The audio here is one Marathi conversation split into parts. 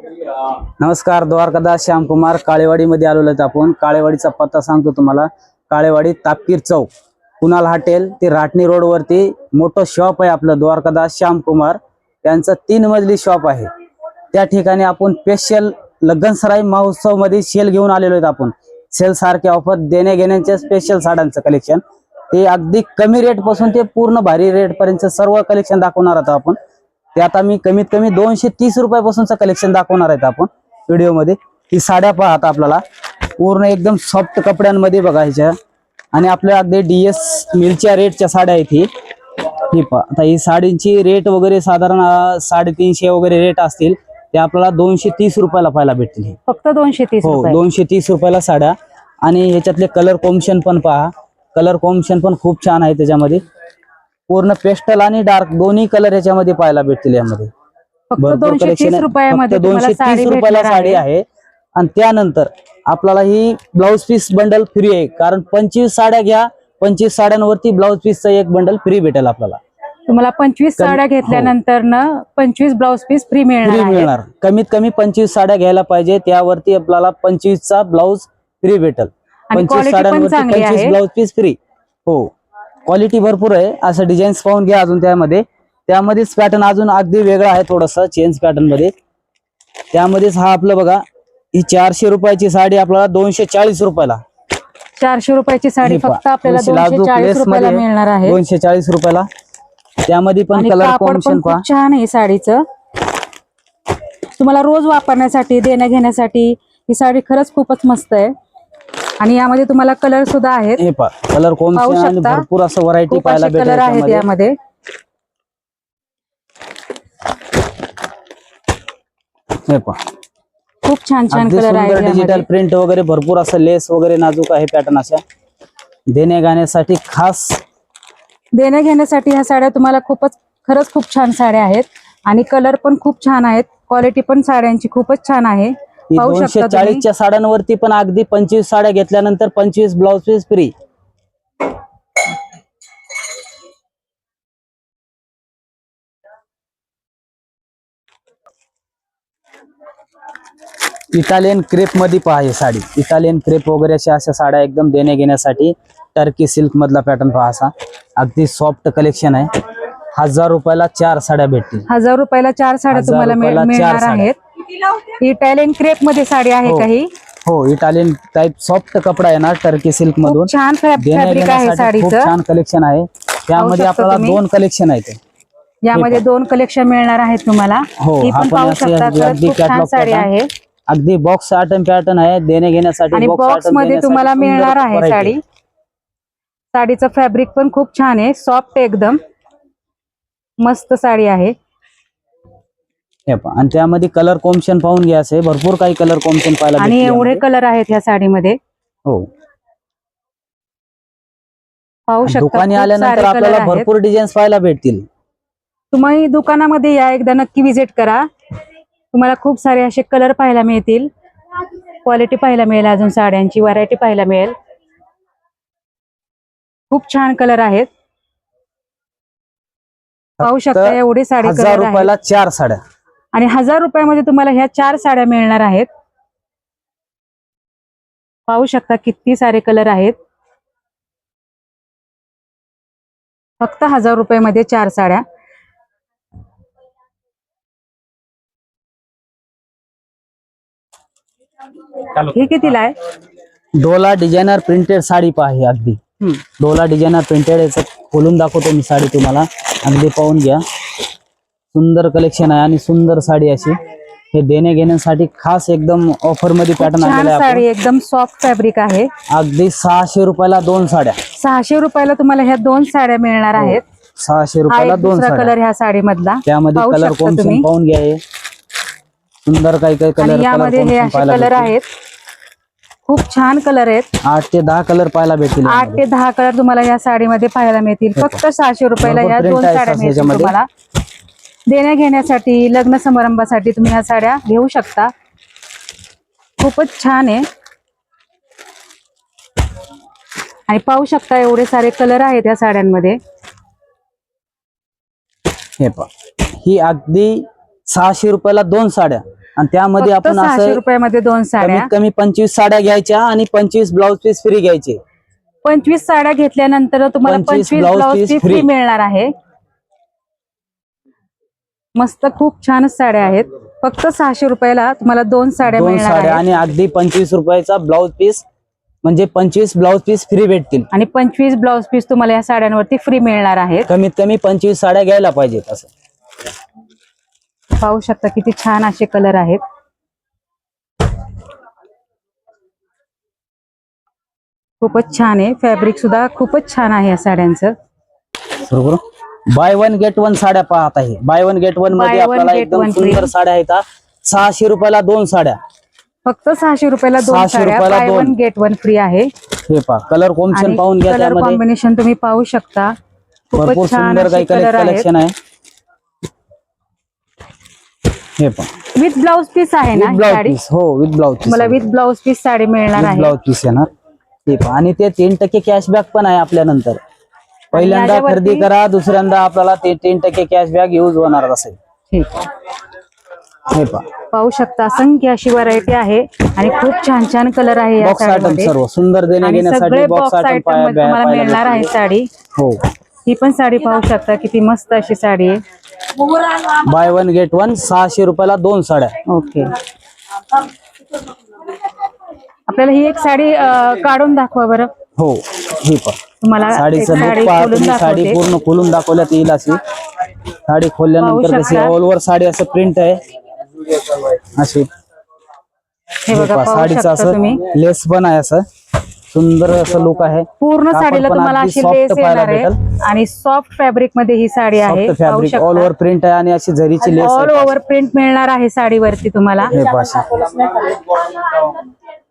नमस्कार, द्वारकादास श्यामकुमार काळेवाडीमध्ये आलेलो आहेत आपण. काळेवाडीचा पत्ता सांगतो तुम्हाला. काळेवाडी तापकीर चौक, कुणाल हॉटेल ते राटणी रोड वरती मोठं शॉप आहे आपलं द्वारकादास श्यामकुमार यांचं 3 मजली शॉप आहे. त्या ठिकाणी आपण स्पेशल लग्नसराई महोत्सव मध्ये सेल घेऊन आलेलो आहेत आपण. सेल सारखे ऑफर देणे घेण्याचे स्पेशल साड्यांचं कलेक्शन, ते अगदी कमी रेट पासून ते पूर्ण भारी रेट पर्यंत सर्व कलेक्शन दाखवणार आहोत आपण. ते आता मी कमीत कमी 230 रुपयापासूनचं कलेक्शन दाखवणार आहेत आपण व्हिडिओ मध्ये. ही साड्या पाहता आपल्याला पूर्ण एकदम सॉफ्ट कपड्यांमध्ये बघायच्या आणि आपल्या अगदी DS मिलच्या रेटच्या साड्या आहेत. ही पहा, आता ही साडींची रेट वगैरे साधारण 350 वगैरे रेट असतील, ते आपल्याला 230 रुपयाला पाहायला भेटतील. फक्त 230 हो, रुपये. 230 रुपयाला साड्या. आणि ह्याच्यातले कलर कॉम्बिनेशन पण पहा, कलर कॉम्बिनेशन पण खूप छान आहे. त्याच्यामध्ये पूर्ण पेस्टल आणि डार्क दोन्ही कलर याच्यामध्ये पाहायला भेटतील. यामध्ये फक्त भरपूर कलेक्शन 230 आहे. रुपयामध्ये फक्त तुम्हाला 230 रुपयाला साडी आहे. आणि त्यानंतर आपल्याला ही ब्लाउज पीस बंडल फ्री आहे, कारण 25 साड्या घ्या, 25 साड्यांवरती ब्लाउज पीसचं एक बंडल फ्री भेटेल आपल्याला. तुम्हाला 25 साड्या घेतल्यानंतर ना 25 ब्लाउज पीस फ्री मिळणार. कमीत कमी 25 साड्या घ्यायला पाहिजे, त्यावरती आपल्याला 25 चा ब्लाउज फ्री भेटेल. 25 साड्यांवरती 25 ब्लाउज पीस फ्री. हो, क्वालिटी भरपूर आहे. असं डिझाईन्स पाहून घ्या. अजून त्यामध्येच पॅटर्न अजून अगदी वेगळा आहे, थोडस चेंज पॅटर्न मध्ये. त्यामध्येच हा आपलं बघा, ही 400 रुपयाची साडी आपल्याला 240 रुपयाला. 400 रुपयाची साडी फक्त आपल्याला 240 रुपयाला मिळणार आहे. 240 रुपयाला. त्यामध्ये पण कलर कॉम्बिनेशन पहा, छान आहे साडीचं. तुम्हाला रोज वापरण्यासाठी, देण्या घेण्यासाठी ही साडी खरंच खूपच मस्त आहे. आणि यामध्ये तुम्हाला कलर सुद्धा आहेत. हे पहा, कलर कॉम्बिनेशन आणि भरपूर असं व्हरायटी पाहायला कलर आहेत भेटेल यामध्ये. हे पहा, खूप छान छान कलर आहे. डिजिटल प्रिंट वगैरे भरपूर असं लेस वगैरे नाजूक आहे पॅटर्न. अशा देण्या घेण्यासाठी खास, देण्या घेण्यासाठी ह्या साड्या तुम्हाला खरंच खूप छान साड्या आहेत. आणि कलर पण खूप छान आहेत. क्वालिटी पण साड्यांची खूपच छान आहे. 240च्या साड्यांवरती पण अगदी 25 साड्या घेतल्यानंतर 25 blouse piece free. Italian crepe मध्ये पहा, ही साडी इटालियन क्रेप वगैरे अशा साड्या एकदम देण्या घेण्यासाठी. टर्की सिल्क मधला पॅटर्न पहा, असा अगदी सॉफ्ट कलेक्शन आहे. 1000 रुपयाला 4 साड्या भेटतील. 1000 रुपयाला 4 साड्या तुम्हाला मिळणार आहेत. इटालियन क्रेप मध्ये साडी आहे काही. हो, इटालियन टाइप सॉफ्ट कपडा आहे ना, टर्की सिल्क मधून. छान फॅब्रिक आहे साडीचं. खूप छान कलेक्शन आहे. त्यामध्ये आपल्याला 2 कलेक्शन आहेत. यामध्ये 2 कलेक्शन मिळणार आहेत तुम्हाला. ही पण पाहू शकता, खूप छान साडी आहे. अगदी बॉक्स पॅटर्न आहे देणे घेण्यासाठी. आणि बॉक्स मध्ये तुम्हाला मिळणार आहे साडी. साडीचं फॅब्रिक पण खूप छान आहे, सॉफ्ट एकदम मस्त साडी आहे. आणि त्यामध्ये कलर कॉम्बिनेशन पाहून घ्या. असे भरपूर काही कलर कॉम्बिनेशन पाहायला आणि एवढे कलर आहेत ह्या साडीमध्ये. हो, पाहू शकता. दुकानी आल्यानंतर आपल्याला भरपूर डिझाईन्स पाहायला भेटतील. तुम्ही दुकानामध्ये या, एकदा नक्की विजिट करा. तुम्हाला खूप सारे असे कलर पाहायला मिळतील, क्वालिटी पाहायला मिळेल, अजून साड्यांची व्हरायटी पाहायला मिळेल. खूप छान कलर आहेत. पाहू शकता एवढे साडी 1000 रुपयाला 4 साड्या. आणि 1000 रुपयामध्ये तुम्हाला ह्या 4 साड्या मिळणार आहेत. पाहू शकता किती सारे कलर आहेत. फक्त 1000 रुपयामध्ये 4 साड्या. हे कितीला आहे? डोला डिझायनर प्रिंटेड साडी पाही. अगदी डोला डिझायनर प्रिंटेड. याचं खोलून दाखवतो मी साडी तुम्हाला, अगदी पाहून घ्या. सुंदर कलेक्शन आहे आणि सुंदर साडी अशी. हे देणे घेण्यासाठी खास एकदम ऑफर मध्ये पॅटर्न आलेला आहे. साडी एकदम सॉफ्ट फॅब्रिक आहे. अगदी 600 रुपयाला 2 साड्या. 600 रुपयाला तुम्हाला ह्या 2 साड्या मिळणार आहेत. 600 रुपयाला 2 साड्या. कलर ह्या साडी मधला. त्यामध्ये कलर कॉम्बिनेशन पाहून घ्या. सुंदर काही कलर. यामध्ये हे असे कलर आहेत, खूप छान कलर आहेत. 8 ते 10 कलर पाहायला भेटतील. 8 ते 10 कलर तुम्हाला या साडीमध्ये पाहायला मिळतील. फक्त 600 रुपयाला या 2 साड्या मिळतील तुम्हाला. देण्या घेण्यासाठी, लग्न समारंभासाठी तुम्ही ह्या साड्या घेऊ शकता. खूपच छान आहे. आणि पाहू शकता एवढे सारे कलर आहेत या साड्यांमध्ये. हे पहा, ही अगदी 600 रुपयाला 2 साड्या आणि त्यामध्ये फक्त आपण 600 असं रुपयामध्ये 2 साड्या. कमीत कमी 25 साड्या घ्यायच्या आणि 25 ब्लाउज पीस फ्री घ्यायचे. 25 साड्या घेतल्यानंतर तुम्हाला 25 25 blouse blouse piece piece free. Free मिळणार आहे. मस्त खूप छान साड्या आहेत. फक्त 600 रुपयाला तुम्हाला 2 साड्या 2 मिळणार साड्या आहेत. आणि अगदी 25 रुपयाचा ब्लाउज पीस, म्हणजे 25 ब्लाउज पीस फ्री भेटतील. आणि 25 ब्लाउज पीस तुम्हाला या साड्यांवरती फ्री मिळणार आहेत. कमीत कमी 25 साड्या घ्यायला पाहिजेत. असं पाहू शकता किती छान असे कलर आहेत. खूपच छान आहे. फॅब्रिक सुद्धा खूपच छान आहे या साड्यांचं. बरोबर. बाय वन गेट वन साड्या पाहत आहे. बाय वन गेट वन मध्ये Buy one आपल्याला get एकदम one सुंदर free. साड्या आहेत. 600 रुपयाला 2 साड्या. फक्त 600 रुपयाला 2 600 साड्या. रुपयाला buy 2. One get one free आहे. हे पहा कलर कॉम्बिनेशन पाहून घ्या. कलर त्यामध्ये कॉम्बिनेशन तुम्ही पाहू शकता. भरपूर खूपच छान सुंदर असे काही कलर आहेत. कलेक्शन आहे. हे पहा विथ ब्लाउज पीस आहे ना विथ ही ब्लाउज साडी. पीस. हो विथ ब्लाउज पीस. मला विथ ब्लाउज पीस साडी मिळणार आहे. ब्लाउज पीस येणार. हे पहा आणि ते 3% कॅशबॅक पण आहे आपल्यानंतर. पहिल्यांदा याच्यावरती- खरेदी करा, दुसऱ्यांदा आपल्याला ते 3% कॅशबॅक यूज होणार असेल. ठीक आहे. हे पहा पाहू शकता असंख्य अशी व्हरायटी आहे आणि खूप छान छान कलर आहे या बॉक्स आयटम साडीमध्ये. सर्व सुंदर देण्या आणि घेण्यासाठी सगळे बॉक्स बॉक्स आयटम आयटम मध्ये तुम्हाला मिळणार आहे साडी. हो. ही पण साडी पाहू शकता किती मस्त अशी साडी आहे. बाय वन गेट वन 600 रुपयाला 2 साड्या. ओके. आपल्याला ही एक साडी काढून दाखवा बरं. हो ही पण तुम्हाला एक साडीचं साडी लुक पहा खोलून तुम्ही. साडी दाखवते. पूर्ण खोलून दाखवल्यात येईल अशी. साडी खोलल्यानंतर पाहू कशी शकता. ऑल ओव्हर साडी असं प्रिंट आहे अशी. हे बघा पहा, पाहू साडीचं शकता असं तुम्ही. लेस पण आहे. असं सुंदर असं लुक आहे. पूर्ण कापड साडीला पण तुम्हाला अगदी अशी soft लेस पाहायला येणार आहे भेटेल. आणि सॉफ्ट फॅब्रिक मध्ये ही साडी आहे. सॉफ्ट पाहू फॅब्रिक ऑल शकता. ओव्हर प्रिंट आहे आणि अशी झरीची लेस ऑल आहे. ओव्हर प्रिंट मिळणार आहे साडीवरती तुम्हाला. हे पहा अशी.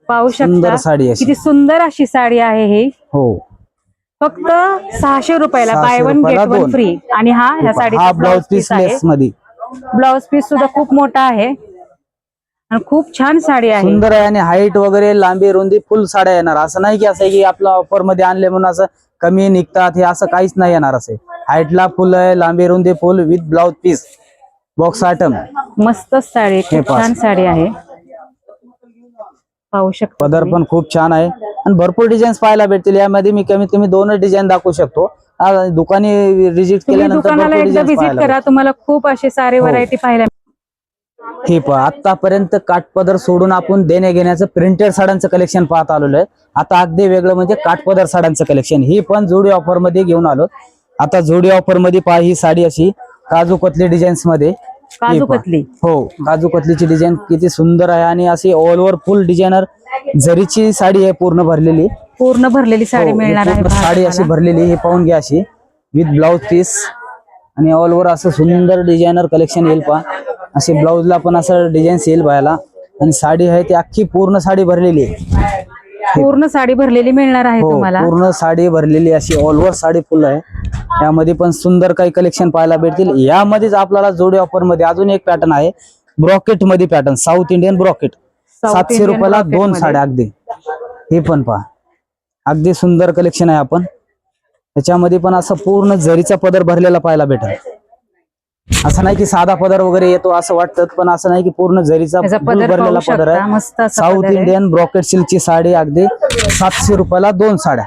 पाहू सुंदर शकता साडी अशी. किती सुंदर अशी साडी आहे ही. हो फक्त 600 रुपयाला 600 बाय वन रुपयाला गेट वन 2. फ्री. आणि हा ह्या हा साडीचा ब्लाउज पीस आहे. लेस मध्ये ब्लाउज पीस सुद्धा खूप मोठा आहे आणि खूप छान साडी आहे. सुंदर आहे. आणि हाईट वगैरे लांबी रुंदी फुल साड्या येणार. असं नाही की असं आहे की आपल्या ऑफर मध्ये आणले म्हणून असं कमी निघतात, हे असं काहीच नाही येणार. असे हाईटला फुल आहे, लांबी रुंदी full with blouse piece box item. मस्त साडी, खूप पहा. छान साडी आहे. पाहू शकता पदर तुम्ही. पण खूप छान आहे आणि भरपूर डिझाईन्स पाहायला भेटतील. यामध्ये मी कमीत कमी 2 डिझाईन दाखवू शकतो. दुकानी विजिट तुम्ही केल्यानंतर दुकानाला भरपूर एकदा डिझाईन्स व्हिजिट पाहायला करा. तुम्हाला खूप असे सारे व्हरायटी पाहायला भेटतील. हे पहा आतापर्यंत काठपदर सोडून आपण देण्या घेण्याचं प्रिंटेड साड्यांचं कलेक्शन पाहत आलेलो आहे. आता अगदी वेगळं म्हणजे काठपदर साड्यांचं कलेक्शन. ही पण जोडी ऑफर मध्ये घेऊन आलो. आता जोडी ऑफर मध्ये पहा ही साडी अशी काजू कतली डिझाईन्स मध्ये. काजू कतली. हो काजू कतलीची डिझाईन किती सुंदर आहे आणि अशी ऑल ओव्हर फुल डिझायनर जरीची साडी आहे पूर्ण भरलेली. पूर्ण भरलेली साडी हो, मिळणार आहे. पूर्ण साडी अशी तुम्हाला. भरलेली. हे पाहून घ्या अशी विथ ब्लाउज पीस आणि ऑल ओव्हर असं सुंदर डिझायनर कलेक्शन येईल पहा. असे ब्लाउजला पण असं डिझाईन्स येईल बायला. आणि साडी आहे ती अख्खी पूर्ण साडी भरलेली आहे. पूर्ण साडी भरलेली मिळणार आहे हो तुम्हाला. पूर्ण साडी भरलेली अशी ऑल ओव्हर साडी फुल आहे. यामध्ये पण सुंदर काही कलेक्शन पाहायला भेटतील. यामध्येच आपल्याला जोडी ऑफर मध्ये अजून एक पॅटर्न आहे ब्रॉकेट मध्ये पॅटर्न. South Indian ब्रॉकेट. 700 रुपयाला 2 साड्या अगदी. हे पण पहा अगदी सुंदर कलेक्शन आहे. आपण त्याच्यामध्ये पण असं पूर्ण जरीचा पदर भरलेला पाहायला भेटेल. असं नाही की साधा पदर वगैरे येतो असं वाटतं, पण असं नाही की पूर्ण जरीचा त्याचा फुल पदर भरलेला पाहू पदर शकता. मस्त आहे. असा साऊथ पदर आहे. इंडियन ब्रॉकेट सिल्कची साडी अगदी 700 रुपयाला 2 साड्या.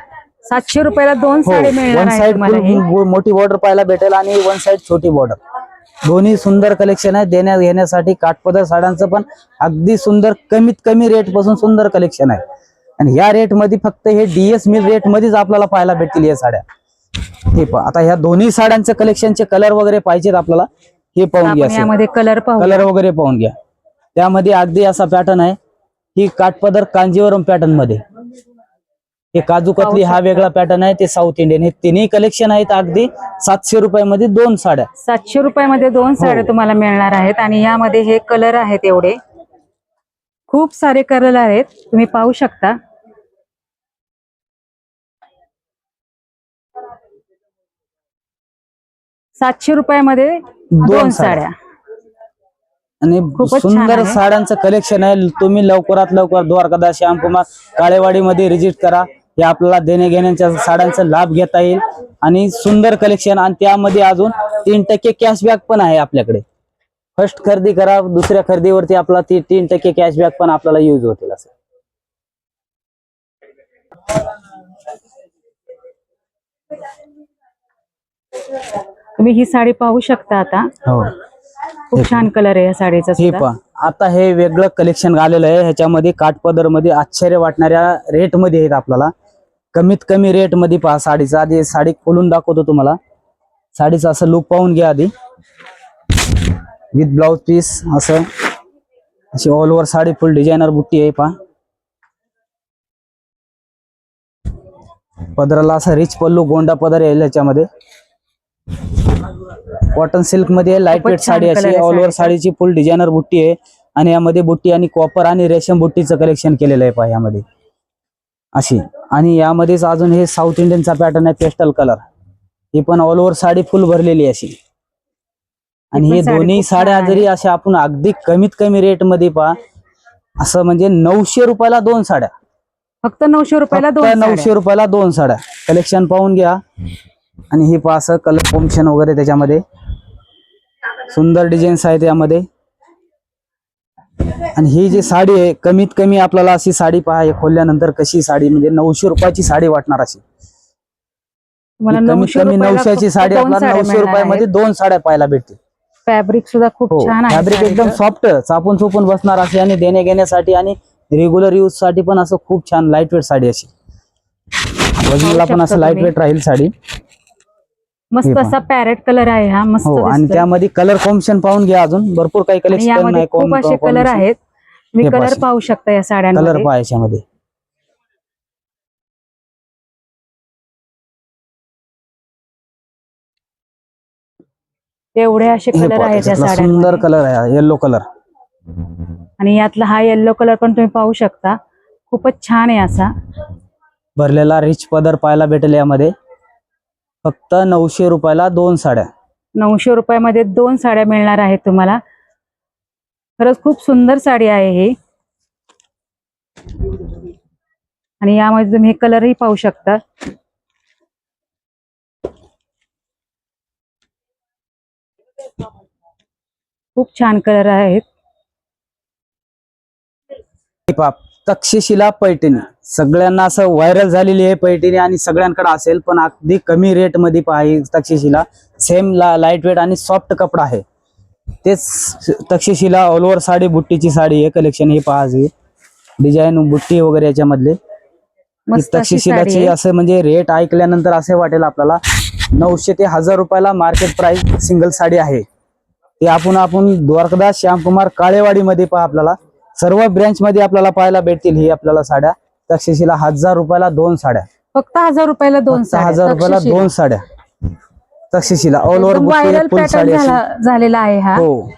700 रुपयाला 2 हो साडी मिळणार वन आहे साइड तुम्हाला ही. मोठी बॉर्डर पाहायला भेटेल आणि वन साइड छोटी बॉर्डर. दोन्ही सुंदर कलेक्शन आहे. देण्यात घेण्यासाठी काठपदर साड्यांचं पण अगदी सुंदर कमीत कमी रेट पासून सुंदर कलेक्शन आहे. आणि ह्या रेट मध्ये फक्त हे डीएस मिल रेट मध्येच आपल्याला पाहायला भेटतील या साड्या. हे पहा आता ह्या दोन्ही साड्यांचे कलेक्शनचे कलर वगैरे पाहिजेत आपल्याला. हे पाहून आपण घ्या. यामध्ये कलर पाहू. कलर वगैरे पाहून घ्या. त्यामध्ये अगदी असा पॅटर्न आहे. ही काठपदर कांजीवरम पॅटर्न मध्ये. हे काजू कतली हा वेगळा पॅटर्न आहे. ते साऊथ इंडियन. हे तिन्ही कलेक्शन आहेत अगदी 700 रुपयामध्ये 2 साड्या. 700 रुपयामध्ये 2 साड्या तुम्हाला मिळणार आहेत. आणि यामध्ये हे कलर आहेत एवढे खूप सारे कलर आहेत तुम्ही पाहू शकता. ₹700 रुपयामध्ये 2 साड्या. आणि खूपच छान सुंदर आहे. साड्यांचं कलेक्शन आहे. तुम्ही लवकरात लवकर द्वारकादास श्यामकुमार काळेवाडी मध्ये व्हिजिट करा. हे आपल्याला देणे घेण्याच्या साड्यांचा लाभ घेता येईल आणि सुंदर कलेक्शन. आणि त्यामध्ये अजून 3% कॅशबॅक पण आहे आपल्याकडे. फर्स्ट खरेदी करा, दुसऱ्या खरेदीवरती आपला 3% कॅशबॅक पण आपल्याला यूज होतील असं. तुम्ही ही साडी पाहू शकता आता. हो, खूप छान कलर आहे या साडीचा हे सुद्धा. पहा, आता हे वेगळं कलेक्शन आलेलं आहे. ह्याच्यामध्ये काठपदर मध्ये आश्चर्य वाटणाऱ्या रेट मध्ये आहेत आपल्याला. कमीत कमी रेट मध्ये पहा साडीचा. आधी साडी खोलून दाखवतो तुम्हाला. साडीचं असं लुक पाहून घ्या आधी. विथ ब्लाउज पीस असं, अशी ऑल ओव्हर साडी फुल डिझायनर बुट्टी आहे पहा. पदराला असा रिच पल्लू गोंडा पदर आहे याच्यामध्ये. कॉटन सिल्क मध्ये लाईट वेट साडी अशी ऑल ओव्हर साडीची फुल डिझायनर बुट्टी आहे. आणि यामध्ये बुट्टी आणि कॉपर आणि रेशम बुट्टीचं कलेक्शन केलेलं आहे पहा यामध्ये अशी. आणि यामध्येच अजून हे साऊथ इंडियनचा पॅटर्न आहे, पेस्टल कलर. ही पण ऑल ओव्हर साडी फुल भरलेली अशी. आणि हे दोन्ही साड्या जरी अशा आपण अगदी कमीत कमी रेट मध्ये पहा, असं म्हणजे 900 रुपयाला 2 साड्या. फक्त 900 रुपयाला 2 900 रुपयाला 2 साड्या. कलेक्शन पाहून घ्या. आणि हे पहा असं कलर कॉम्बिनेशन वगैरे त्याच्यामध्ये सुंदर डिझाईन्स आहेत यामध्ये. आणि ही जी साडी आहे कमीत कमी आपल्याला अशी साडी पहा, हे खोलल्यानंतर कशी साडी म्हणजे 900 रुपयाची साडी वाटणार अशी. कमीत कमी 900ची साडी आपल्याला 900 रुपयामध्ये 2 साड्या पाहायला भेटतील. फॅब्रिक सुद्धा खूप छान आहे. फॅब्रिक एकदम सॉफ्ट, चापून चुपून बसणार अशी. आणि देणे घेण्यासाठी आणि रेग्युलर यूज साठी पण असं खूप छान लाईट वेट साडी अशी. वजनाला पण असं लाईट वेट राहील साडी. मस्त असा पॅरेट कलर आहे हा, मस्त. आणि त्यामध्ये कलर कॉम्बिनेशन पाहून घ्या. अजून भरपूर काही कलेक्शन नाही, खूप असे कलर आहेत. तुम्ही कलर पाहू शकता या साड्यांमध्ये. कलर पहा याच्यामध्ये. एवढे असे कलर आहेत या साड्यांमध्ये. सुंदर कलर आहे येलो कलर. आणि यातला हा येलो कलर पण तुम्ही पाहू शकता, खूपच छान आहे असा. भरलेला रिच पदर पाहायला भेटेल यामध्ये. फक्त 900 रुपयाला 2 साड्या. 900 रुपयामध्ये 2 साड्या मिळणार आहेत तुम्हाला. खरंच खूप सुंदर साडी आहे ही. आणि यामध्ये तुम्ही कलरही पाहू शकता. खूप छान कलर आहेत. तक्षशिला पैठणी सगळ्यांना असं व्हायरल झालेली आहे पैठणी. आणि सगळ्यांकडे असेल, पण अगदी कमी रेट मध्ये पहा तक्षशिला. सेम लाईट वेट आणि सॉफ्ट कपडा आहे. तेच तक्षशिला ऑल ओव्हर साडी बुट्टीची साडी आहे कलेक्शन. हे पहा डिझाईन बुट्टी वगैरे याच्यामधले. तक्षशिलाची असं म्हणजे रेट ऐकल्यानंतर असे वाटेल आपल्याला 900 ते 1000 रुपयाला मार्केट प्राइस सिंगल साडी आहे. ते आपण द्वारकादास श्यामकुमार काळेवाडी मध्ये पहा आपल्याला सर्व ब्रँच मध्ये आपल्याला पाहायला भेटतील. ही आपल्याला साड्या तक्षशिला 1000 रुपयाला 2 साड्या. फक्त 1000 रुपयाला 2 साड्या. 1000 रुपयाला 2 साड्या Takshashila all over viral pattern झालेला आहे हा. हो,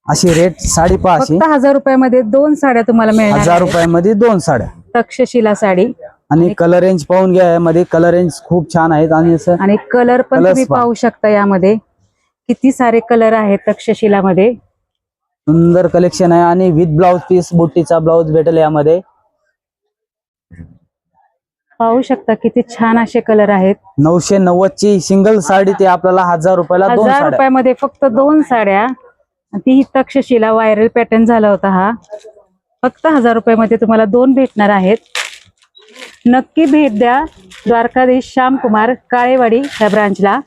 अशी रेट साडी पहा अशी. 1000 रुपयामध्ये 2 साड्या तुम्हाला मिळणार. 1000 रुपयामध्ये 2 साड्या तक्षशिला साडी. आणि कलर रेंज पाहून घ्या. यामध्ये कलर रेंज खूप छान आहेत. आणि कलर पण तुम्ही पाहू शकता. यामध्ये किती सारे कलर आहेत तक्षशिला मध्ये. सुंदर कलेक्शन आहे. आणि विथ ब्लाउज पीस बुट्टीचा ब्लाउज भेटेल यामध्ये. पाहू शकता किती छान असे कलर आहेत. 990 ची सिंगल साडी ते आपल्याला 1000 रुपयाला 2 साड्या. 1000 रुपयामध्ये फक्त 2 साड्या. ती तक्षशिला व्हायरल पॅटर्न झाला होता हा. फक्त 1000 रुपयामध्ये तुम्हाला 2 भेटणार आहेत. नक्की भेट द्या द्वारकाधीश श्यामकुमार काळेवाडी या ब्रांचला.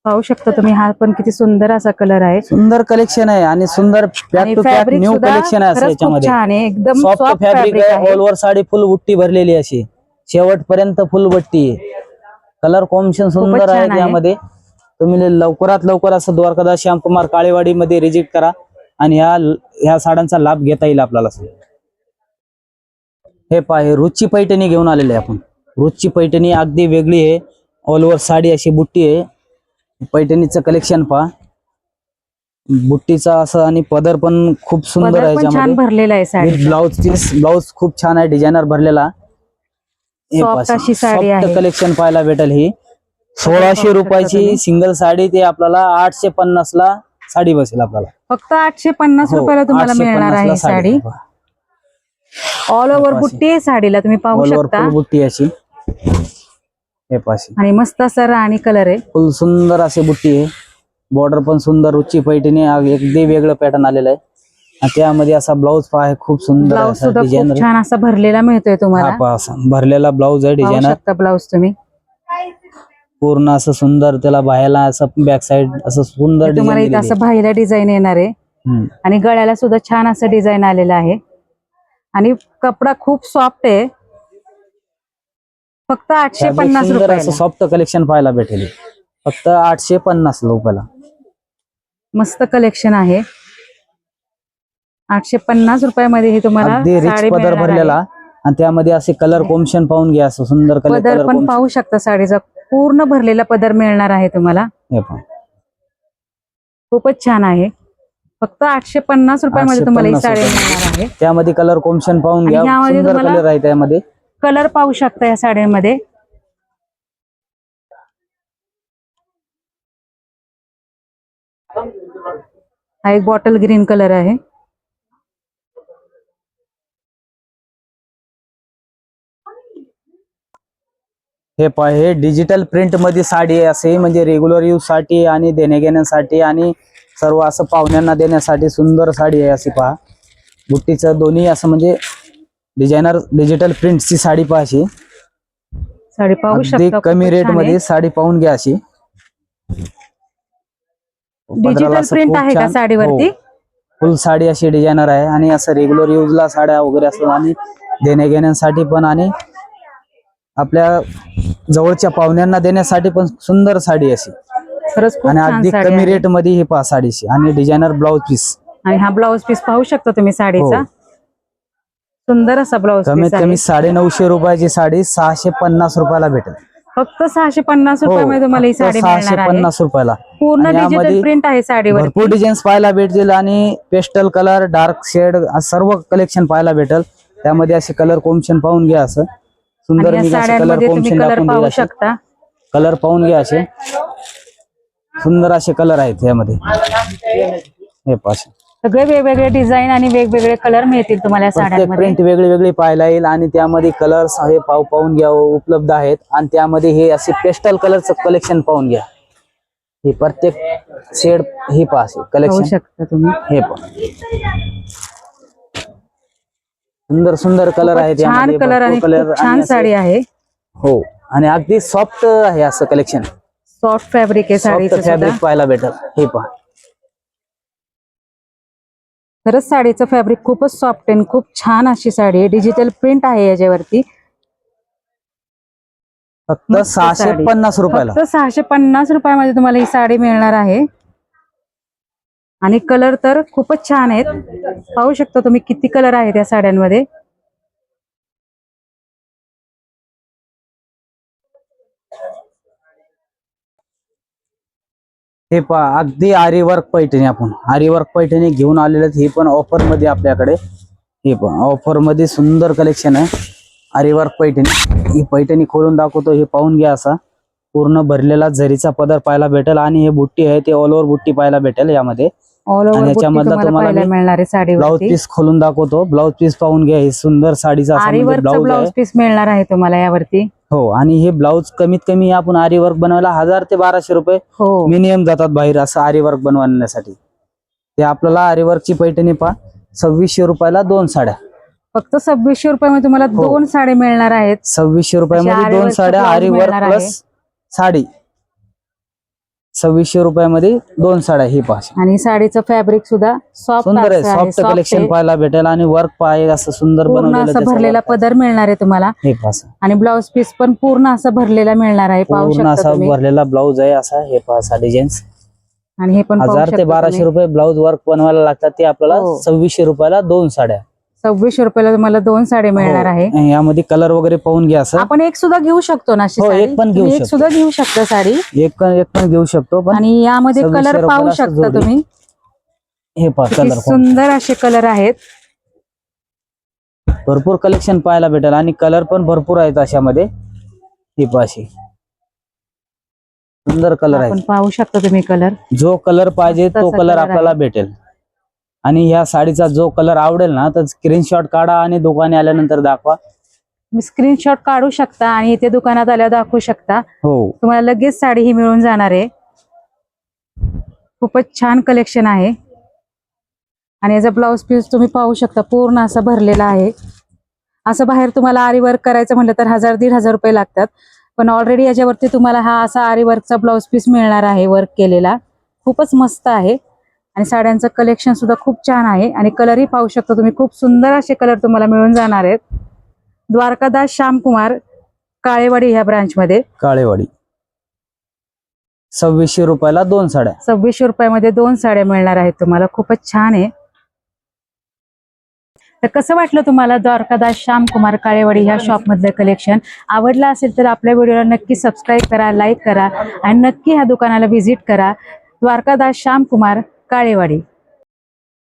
पाहू शकता तुम्ही, हा पण किती सुंदर असा कलर आहे. सुंदर कलेक्शन आहे आणि सुंदर pack to pack new collection आहे याच्यामध्ये. छान आहे, एकदम सॉफ्ट फॅब्रिक आहे. ऑल ओव्हर साडी फुल बुट्टी भरलेली अशी शेवटपर्यंत फुल बुट्टी. कलर कॉम्बिनेशन सुंदर आहे त्यामध्ये. तुम्ही लवकरात लवकर असं द्वारकादास श्यामकुमार काळेवाडी मध्ये विजिट करा आणि ह्या साड्यांचा लाभ घेता येईल आपल्याला. हे पाहे रुची पैठणी घेऊन आलेले आपण. रुची पैठणी अगदी वेगळी आहे. ऑल ओव्हर साडी अशी बुट्टी आहे. पैठणीचं कलेक्शन पहा. बुट्टीचा असं आणि पदर पण खूप सुंदर आहे. छान भरलेला आहे साडी. ब्लाउज पीस ब्लाउज खूप छान आहे, डिझायनर भरलेला. सॉफ्ट कलेक्शन पाहायला भेटेल. ही 1600 रुपयाची सिंगल साडी ते आपल्याला 850 ला साडी बसेल आपल्याला. फक्त 850 रुपयाला तुम्हाला मिळणार आहे साडी. ऑल ओव्हर बुट्टी आहे साडीला, तुम्ही पाहू शकता. बुट्टी अशी हे पाशी आणि मस्त असा राणी कलर आहे. फुल सुंदर अशी बुट्टी आहे. बॉर्डर पण सुंदर, उच्ची पैठणी अगदी वेगळं पॅटर्न आलेलं आहे. आणि त्यामध्ये असा ब्लाऊज पहा आहे, खूप सुंदर ब्लाऊज असा सुद्धा डिझायनर खूप छान असा भरलेला मिळतोय तुम्हाला. हा पहा असा भरलेला ब्लाऊज आहे पाहू डिझायनर. शकता ब्लाऊज तुम्ही. पूर्ण असं सुंदर, त्याला बाहेरला असं बॅक साइड असं सुंदर तुम्हाला डिझाईन इथं असं भाईला डिझाईन येणार आहे. आणि गळ्याला सुद्धा छान असं डिझाईन आलेलं आहे. आणि कपडा खूप सॉफ्ट आहे. फक्त 850 सुंदर रुपयाला. असं सॉफ्ट कलेक्शन पाहायला भेटेल. फक्त 850 रुपयाला. मस्त कलेक्शन आहे. 850 रुपयामध्ये हे तुम्हाला अगदी रिच साडी पदर मिळणार आहे. भरलेला आणि त्यामध्ये असे कलर कॉम्बिनेशन पाहून घ्या. असं सुंदर पदर पण पाहू शकता. साडीचा पूर्ण भरलेला पदर मिळणार आहे तुम्हाला. खूपच छान आहे. फक्त 850 रुपयामध्ये तुम्हाला ही साडी मिळणार आहे. त्यामध्ये कलर कॉम्बिनेशन पाहून घ्या. यामध्ये सुंदर तुम्हाला कलर आहे त्यामध्ये. कलर पाहू शकता या साड्यांमध्ये. हा एक बॉटल ग्रीन कलर आहे. हे डिजिटल प्रिंट मध्ये साडी आहे. असे म्हणजे रेग्युलर यूज साठी आणि देण्याघेण्यासाठी आणि सर्व असं पाहुण्यांना देण्यासाठी सुंदर साडी आहे. अशी पहा, बुट्टीचं दोन्ही असं म्हणजे डिझायनर डिजिटल प्रिंटची साडी पहा. अशी साडी पाहू अगदी शकता. कमी रेट मध्ये साडी पाहून घ्या. अशी डिजिटल प्रिंट आहे का साडीवरती? फुल साडी अशी डिझायनर आहे आणि असं रेग्युलर यूजला साड्या वगैरे असतात आणि देण्याघेण्यासाठी पण आणि आपल्या जवळच्या पाहुण्यांना देण्यासाठी पण सुंदर साडी अशी. खरंच खूप आणि छान अगदी साडी कमी आहे. रेट मध्ये ही पहा साडीची आणि डिझायनर ब्लाउज पीस. आणि हा ब्लाउज पीस पाहू शकता तुम्ही साडीचा. सुंदर असा ब्लाउज कमीत पीस कमी आहे. 950 रुपयाची साडी 650 रुपयाला भेटेल. फक्त 650 रुपयामध्ये तुम्हाला ही साडी मिळणार आहे. 650 रुपयाला. पूर्ण आणि डिजिटल यामध्ये प्रिंट आहे साडीवर. भरपूर डिझाईन्स पाहायला भेटतील आणि पेस्टल कलर, डार्क शेड सर्व कलेक्शन पाहायला भेटेल. त्यामध्ये असे कलर कॉम्बिनेशन पाहून घ्या. असं सुंदर आणि या कलर साड्यांमध्ये तुम्ही कॉम्बिनेशन कलर दाखवून पाहू दिले. शकता. कलर पाहून घ्या. असे सुंदर असे कलर आहेत यामध्ये. हे पाहू, सगळे वेगवेगळे डिझाईन आणि वेगवेगळे कलर मिळतील तुम्हाला या प्रत्येक साड्यांमध्ये. प्रिंट वेगळी वेगळी पाहायला येईल आणि त्यामध्ये कलर्स हे पाहून घ्या उपलब्ध आहेत. आणि त्यामध्ये हे असे पेस्टल कलरचं कलेक्शन पाहून घ्या. हे प्रत्येक शेड हे पहा पाहू कलेक्शन. शकता तुम्ही. हे पहा सुंदर सुंदर कलर आहेत छान यामध्ये. कलर आणि कलर खूप छान साडी आहे. हो आणि अगदी सॉफ्ट आहे असं कलेक्शन. सॉफ्ट फॅब्रिक आहे सॉफ्ट साडीचं. फॅब्रिक पाहायला भेटेल. हे पहा खरंच साडीचं फॅब्रिक खूपच सॉफ्ट आहे. खूप छान अशी साडी आहे. डिजिटल प्रिंट आहे याच्यावरती. फक्त 650 रुपयाला. फक्त 650 रुपयामध्ये तुम्हाला ही साडी मिळणार आहे. आणि कलर तर खूपच छान आहेत. पाहू शकता तुम्ही किती कलर आहेत या साड्यांमध्ये. हे पहा अगदी आरीवर्क पैठणी. आपण आरीवर्क पैठणी घेऊन आलेले आहेत. हे पण ऑफर मध्ये आपल्याकडे. हे पण ऑफर मध्ये सुंदर कलेक्शन आहे. आरीवर्क पैठणी. ही पैठणी खोलून दाखवतो. हे पाहून घ्या. असा पूर्ण भरलेला जरीचा पदर पाहायला भेटेल आणि हे बुट्टी आहे ते ऑल ओव्हर बुट्टी पाहायला भेटेल यामध्ये. ऑल ओव्हर याच्यामधला तुम्हाला मिळणार आहे साडीवरती. ब्लाउज पीस खोलून दाखवतो. ब्लाउज पीस पाहून घ्या. हे सुंदर साडीचा ब्लाउज पीस मिळणार आहे तुम्हाला यावरती. हो आणि हे ब्लाउज कमीत कमी आपण आरी वर्क बनवायला 1000 ते 1200 रुपये हो मिनिमम जातात बाहेर असं आरी वर्क बनवण्यासाठी. ते आपल्याला आरी वर्कची पैठणी पहा 2600 रुपयाला 2 साड्या. फक्त 2600 रुपयामध्ये तुम्हाला 2 साड्या मिळणार आहेत. 2600 रुपयामध्ये 2 साड्या आरी वर्क प्लस साडी. 2600 रुपयामध्ये 2 साड्या. ही पहा आणि साडीचं फॅब्रिक सुद्धा सॉफ्ट सुंदर आहे. सॉफ्ट कलेक्शन पाहायला भेटेल आणि वर्क पाहिजे असं सुंदर बनवलेलं असं भरलेला पदर मिळणार आहे तुम्हाला. हे पहा आणि ब्लाउज पीस पण पूर्ण असं भरलेला मिळणार आहे. पाहू पूर्ण शकता असा तुम्ही. भरलेला ब्लाउज आहे असा. हे पहा डिझाईन्स. आणि हे पण 1000 ते 1200 रुपये ब्लाउज वर्क बनवायला लागतात. ते आपल्याला 2600 रुपयाला 2 साड्या. 2600 रुपयाला तुम्हाला 2 साड्या मिळणार आहे. यामध्ये कलर वगैरे पाहून घ्या. असं आपण एक सुद्धा घेऊ शकतो ना. एक पण घेऊ शकतो. सुद्धा घेऊ शकता साडी. एक पण घेऊ शकतो. पण आणि यामध्ये कलर पाहू शकता तुम्ही. हे पहा कलर सुंदर असे कलर आहेत. भरपूर कलेक्शन पाहायला भेटेल आणि कलर पण भरपूर आहेत अशामध्ये. ही पाशी सुंदर कलर आपण आहे. पाहू शकता तुम्ही कलर. जो कलर पाहिजे तो तसा कलर color आपल्याला आहे. भेटेल. आणि ह्या साडीचा जो कलर आवडेल ना तर स्क्रीनशॉट काढा आणि दुकाने आल्यानंतर दाखवा. तुम्ही स्क्रीनशॉट काढू शकता आणि इथे दुकानात आल्यावर दाखवू शकता. हो, तुम्हाला लगेच साडी ही मिळून जाणार आहे. खूपच छान कलेक्शन आहे. आणि याचा ब्लाऊज पीस तुम्ही पाहू शकता, पूर्ण असा भरलेला आहे. असं बाहेर तुम्हाला आरी वर्क करायचं म्हटलं तर 1000-1500 रुपये लागतात. पण ऑलरेडी याच्यावरती तुम्हाला हा असा आरी वर्कचा ब्लाऊज पीस मिळणार आहे, वर्क केलेला. खूपच मस्त आहे. आणि साड्यांचं कलेक्शन सुद्धा खूप छान आहे. आणि कलरही पाहू शकता तुम्ही, खूप सुंदर असे कलर तुम्हाला मिळून जाणार आहेत. द्वारकादास श्यामकुमार, काळेवाडी ह्या ब्रांचमध्ये. काळेवाडी 2600 रुपयाला 2 साड्या. 2600 रुपयामध्ये 2 साड्या मिळणार आहेत तुम्हाला. खूपच छान आहे. तर कसं वाटलं तुम्हाला द्वारकादास श्यामकुमार काळेवाडी ह्या शॉपमधलं कलेक्शन? आवडलं असेल तर आपल्या व्हिडिओला नक्की सबस्क्राईब करा, लाईक करा आणि नक्की ह्या दुकानाला व्हिजिट करा. द्वारकादास श्यामकुमार काळेवाडी.